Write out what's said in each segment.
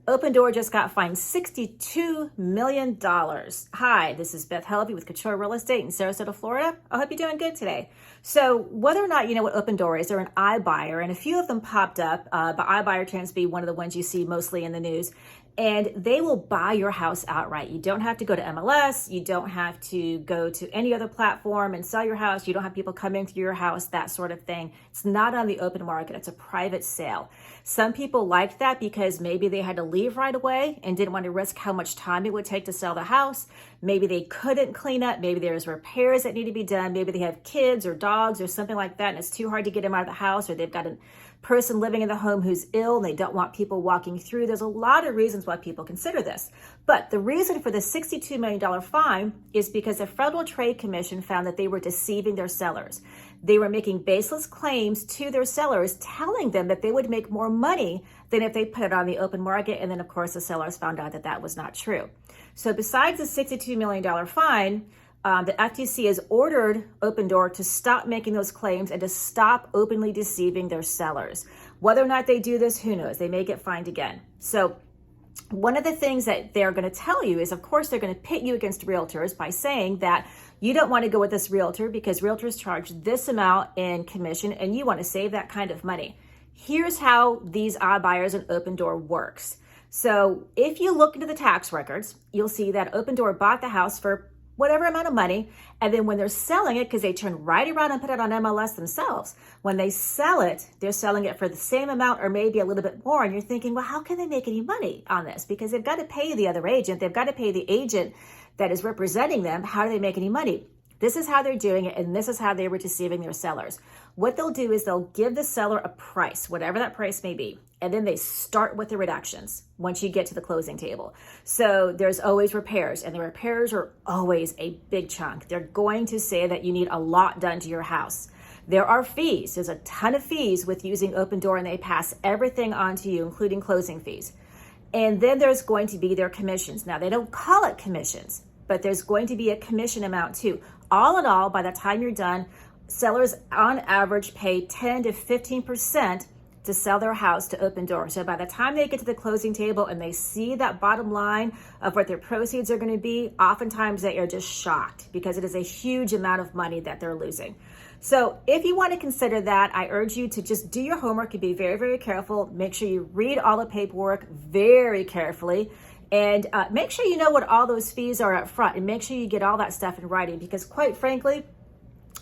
Opendoor just got fined $62 million. Hi, this is Beth Helvey with Couture Real Estate in Sarasota, Florida. I hope you're doing good today. So whether or not you know what Opendoor is, they're an iBuyer, and a few of them popped up, but iBuyer tends to be one of the ones you see mostly in the news. And they will buy your house outright. You don't have to go to MLS. You don't have to go to any other platform and sell your house. You don't have people coming to your house, that sort of thing. It's not on the open market. It's a private sale. Some people like that because maybe they had to leave right away and didn't want to risk how much time it would take to sell the house. Maybe they couldn't clean up. Maybe there's repairs that need to be done. Maybe they have kids or dogs or something like that, and it's too hard to get them out of the house, or they've got a person living in the home who's ill and they don't want people walking through. There's a lot of reasons why people consider this. But the reason for the $62 million fine is because the Federal Trade Commission found that they were deceiving their sellers. They were making baseless claims to their sellers, telling them that they would make more money than if they put it on the open market. And then, of course, the sellers found out that that was not true. So besides the $62 million fine, the FTC has ordered Opendoor to stop making those claims and to stop openly deceiving their sellers. Whether or not they do this, who knows? They may get fined again. So one of the things that they're going to tell you is, of course, they're going to pit you against realtors by saying that you don't want to go with this realtor because realtors charge this amount in commission and you want to save that kind of money. Here's how these iBuyers and Opendoor works. So if you look into the tax records, you'll see that Opendoor bought the house for whatever amount of money, and then when they're selling it, because they turn right around and put it on MLS themselves, when they sell it, they're selling it for the same amount or maybe a little bit more, and you're thinking, well, how can they make any money on this? Because they've got to pay the other agent, they've got to pay the agent that is representing them. How do they make any money? This is how they're doing it, and this is how they were deceiving their sellers. What they'll do is they'll give the seller a price, whatever that price may be, and then they start with the reductions once you get to the closing table. So there's always repairs, and the repairs are always a big chunk. They're going to say that you need a lot done to your house. There are fees. There's a ton of fees with using Opendoor, and they pass everything on to you, including closing fees. And then there's going to be their commissions. Now, they don't call it commissions, but there's going to be a commission amount too. All in all, by the time you're done, sellers on average pay 10 to 15% to sell their house to Opendoor. So by the time they get to the closing table and they see that bottom line of what their proceeds are going to be, oftentimes they are just shocked because it is a huge amount of money that they're losing. So if you want to consider that, I urge you to just do your homework and be very, very careful. Make sure you read all the paperwork very carefully. And make sure you know what all those fees are up front, and make sure you get all that stuff in writing, because quite frankly,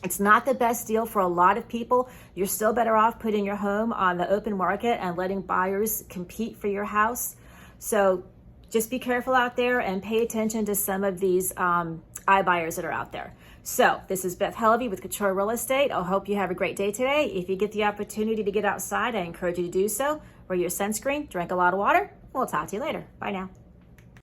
it's not the best deal for a lot of people. You're still better off putting your home on the open market and letting buyers compete for your house. So just be careful out there and pay attention to some of these iBuyers that are out there. So this is Beth Helvey with Couture Real Estate. I hope you have a great day today. If you get the opportunity to get outside, I encourage you to do so. Wear your sunscreen, drink a lot of water. We'll talk to you later. Bye now.